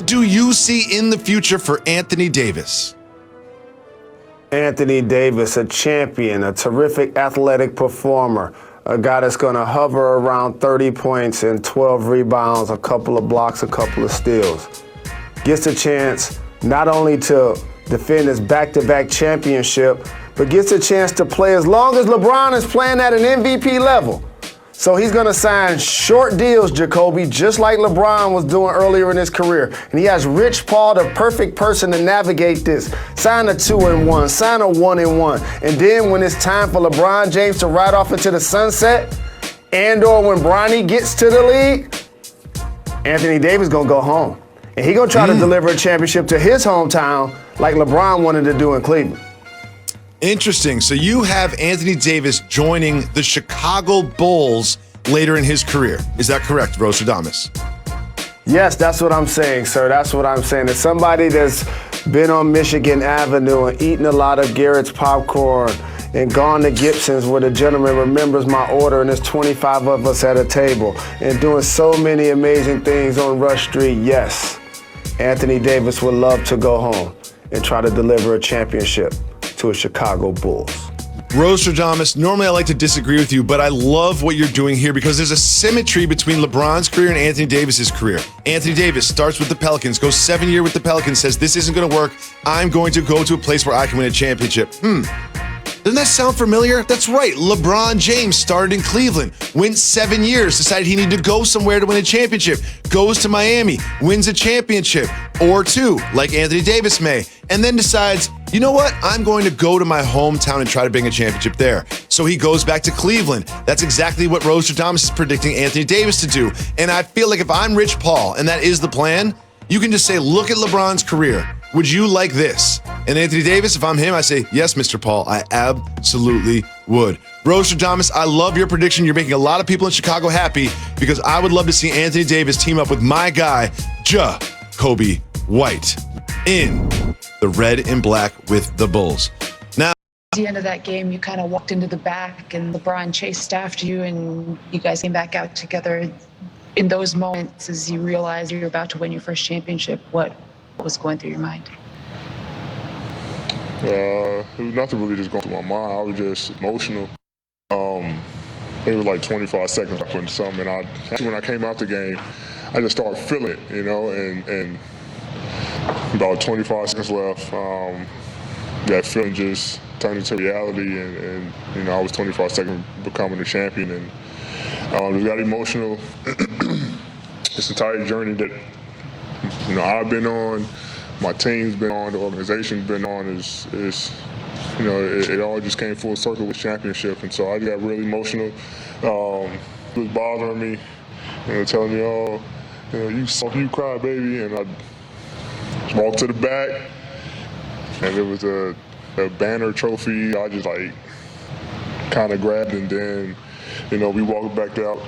What do you see in the future for Anthony Davis? Anthony Davis, a champion, a terrific athletic performer, a guy that's going to hover around 30 points and 12 rebounds, a couple of blocks, a couple of steals. Gets a chance not only to defend his back-to-back championship, but gets a chance to play as long as LeBron is playing at an MVP level. So he's going to sign short deals, Jacoby, just like LeBron was doing earlier in his career. And he has Rich Paul, the perfect person to navigate this. Sign a 2-and-1, sign a 1-and-1. And then when it's time for LeBron James to ride off into the sunset, and/or when Bronny gets to the league, Anthony Davis going to go home. And he's going to try to deliver a championship to his hometown like LeBron wanted to do in Cleveland. Interesting. So you have Anthony Davis joining the Chicago Bulls later in his career. Is that correct, Rosestradammus? Yes, that's what I'm saying, sir. That's what I'm saying. As somebody that's been on Michigan Avenue and eaten a lot of Garrett's popcorn and gone to Gibson's where the gentleman remembers my order and there's 25 of us at a table and doing so many amazing things on Rush Street, yes, Anthony Davis would love to go home and try to deliver a championship to a Chicago Bulls. Rosestradammus, normally I like to disagree with you, but I love what you're doing here because there's a symmetry between LeBron's career and Anthony Davis's career. Anthony Davis starts with the Pelicans, goes 7 years with the Pelicans, says this isn't going to work. I'm going to go to a place where I can win a championship. Doesn't that sound familiar? That's right. LeBron James started in Cleveland, went 7 years, decided he needed to go somewhere to win a championship, goes to Miami, wins a championship or two, like Anthony Davis may, and then decides, you know what? I'm going to go to my hometown and try to bring a championship there. So he goes back to Cleveland. That's exactly what Rosestradammus is predicting Anthony Davis to do. And I feel like if I'm Rich Paul and that is the plan, you can just say, look at LeBron's career. Would you like this? And Anthony Davis, if I'm him, I say, yes, Mr. Paul, I absolutely would. Rosestradammus, I love your prediction. You're making a lot of people in Chicago happy because I would love to see Anthony Davis team up with my guy, Jacoby White, in the red and black with the Bulls. Now, At the end of that game, you kind of walked into the back and LeBron chased after you and you guys came back out together. In those moments, as you realized you're about to win your first championship, what was going through your mind? It was nothing really just going through my mind. I was just emotional. It was like 25 seconds I put in something, and when I came out the game, I just started feeling it, and about 25 seconds left, that feeling just turned into reality, and I was 25 seconds becoming a champion, and just got emotional. This entire journey that I've been on, my team's been on, the organization's been on, is it all just came full circle with championship, and so I got really emotional. It was bothering me, telling me, oh, you cry, baby, and I walked to the back, and there was a banner trophy. I just kind of grabbed, and then we walked back out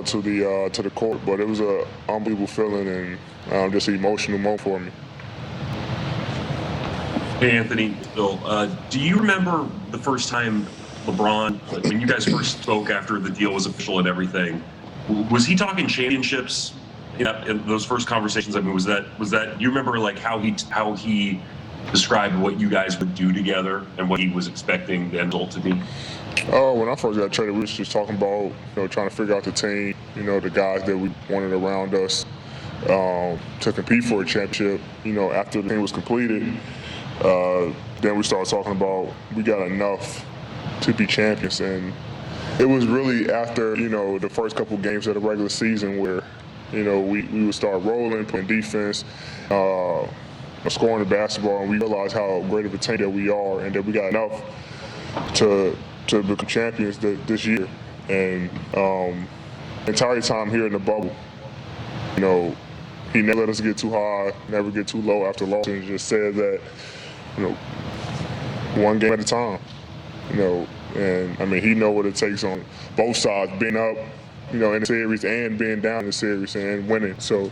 to the court. But it was an unbelievable feeling and just an emotional moment for me. Hey, Anthony, Bill, do you remember the first time LeBron, when you guys first spoke after the deal was official and everything, was he talking championships in those first conversations? I mean, was that you remember how he described what you guys would do together and what he was expecting the end result to be? Oh, when I first got traded, we was just talking about trying to figure out the team, the guys that we wanted around us to compete for a championship. After the thing was completed, then we started talking about we got enough to be champions, and it was really after the first couple games of the regular season where we would start rolling, playing defense, scoring the basketball, and we realized how great of a team that we are, and that we got enough to become champions this year. And the entire time here in the bubble, he never let us get too high, never get too low after loss, and just said that one game at a time. And I mean, he know what it takes on both sides, being up, in the series and being down in the series and winning. So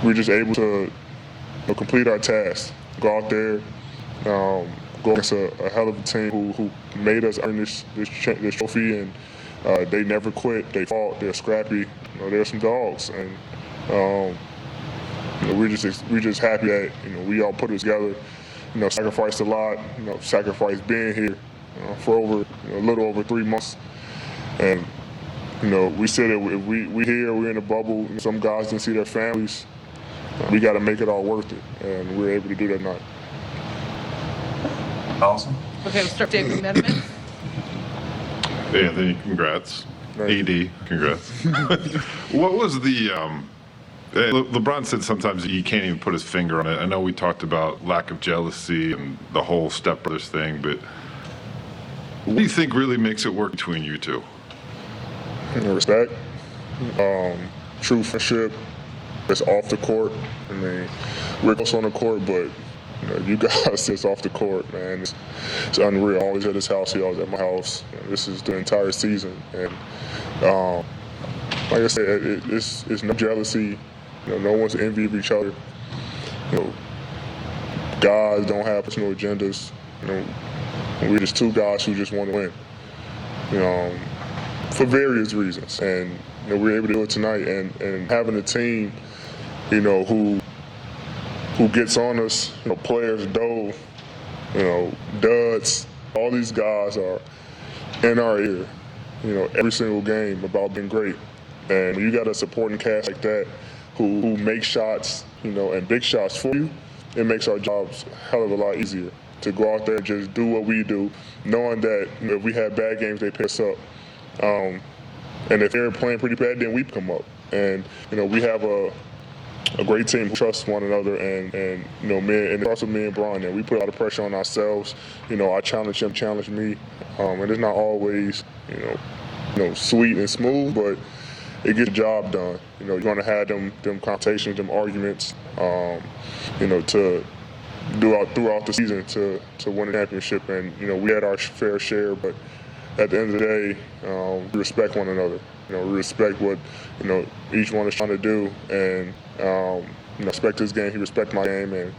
we're just able to complete our task, go out there, go against a hell of a team who made us earn this trophy, and they never quit. They fought. They're scrappy. They're some dogs, and We're just happy that we all put it together. Sacrificed a lot. Sacrificed being here for over a little over 3 months, and we said that if we here, we're in a bubble. Some guys didn't see their families. We got to make it all worth it, and we're able to do that tonight. Awesome. Okay, we'll start David Amendment. Hey, Anthony, congrats. Thank AD, congrats. What was the LeBron said sometimes he can't even put his finger on it. I know we talked about lack of jealousy and the whole stepbrothers thing, but what do you think really makes it work between you two? Respect, true friendship. It's off the court. I mean, we're close on the court, but you guys, it's off the court, man. It's unreal. Always at his house. He always at my house. This is the entire season, and like I said, it's no jealousy. No one's envy of each other. Guys don't have personal agendas. We're just two guys who just want to win. For various reasons, and we're able to do it tonight. And having a team, who gets on us, players, Doe, Duds, all these guys are in our ear, every single game about being great. And when you got a supporting cast like that, who makes shots, and big shots for you, it makes our jobs a hell of a lot easier to go out there and just do what we do, knowing that if we have bad games, they pick us up. And if they're playing pretty bad, then we come up. And we have a great team who trusts one another, and it's also me and Bron. And we put a lot of pressure on ourselves. I challenge him, challenge me, and it's not always sweet and smooth, but it gets the job done. You're going to have them confrontations, them arguments, to throughout the season to win a championship. And we had our fair share, but at the end of the day, we respect one another. We respect what each one is trying to do, and respect his game. He respects my game, and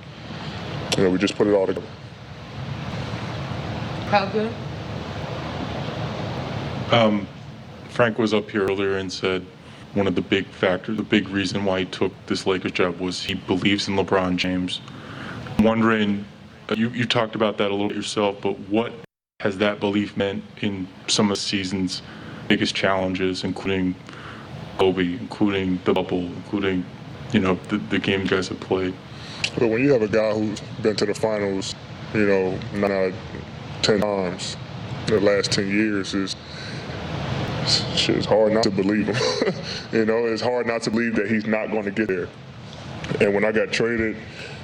we just put it all together. How good? Frank was up here earlier and said one of the big factors, the big reason why he took this Lakers job was he believes in LeBron James. I'm wondering, you talked about that a little bit yourself, but what has that belief meant in some of the season's biggest challenges, including Kobe, including the bubble, including the game you guys have played? But when you have a guy who's been to the finals, 9 out of 10 times in the last 10 years, it's hard not to believe him. It's hard not to believe that he's not going to get there. And when I got traded,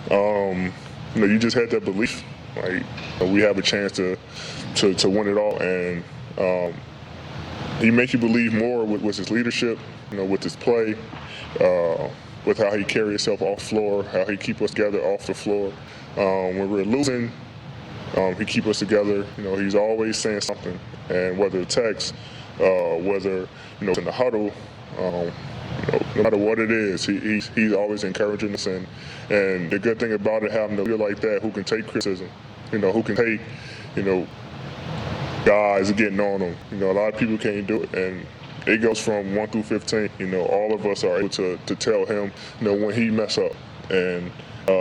you just had that belief. Like, we have a chance to win it all, and he makes you believe more with his leadership, with his play, with how he carries himself off the floor, how he keeps us together off the floor. When we're losing, he keeps us together. He's always saying something, and whether it's text, whether in the huddle, no matter what it is, he's always encouraging us. And the good thing about it, having a leader like that who can take criticism, who can take, guys getting on him. A lot of people can't do it, and it goes from 1 through 15. All of us are able to tell him, when he mess up, and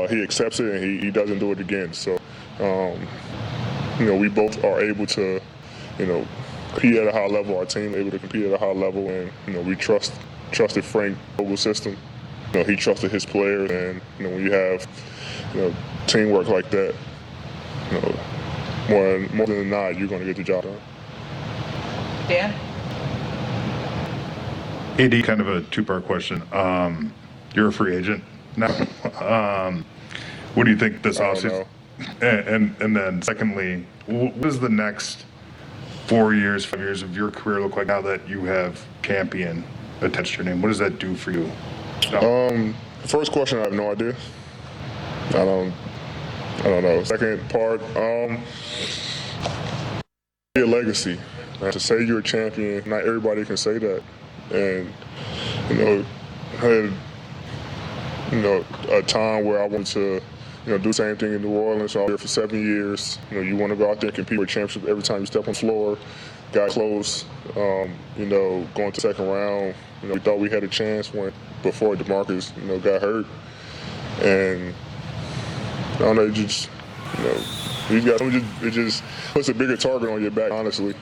he accepts it and he doesn't do it again. So, we both are able to, compete at a high level. Our team able to compete at a high level, and we trusted Frank Vogel's system. He trusted his players, and when you have teamwork like that, more than not, you're going to get the job done. Dan? AD, kind of a two-part question. You're a free agent now. What do you think this offseason? And then secondly, what does the next 4 years, 5 years of your career look like now that you have champion attached to your name? What does that do for you? First question, I have no idea. I don't know. Second part, be a legacy. To say you're a champion, not everybody can say that. And had a time where I wanted to do the same thing in New Orleans. So I was there for 7 years. You want to go out there and compete for a championship every time you step on the floor. Got close, going to second round. we thought we had a chance before DeMarcus, got hurt. And I don't know, it just puts a bigger target on your back, honestly.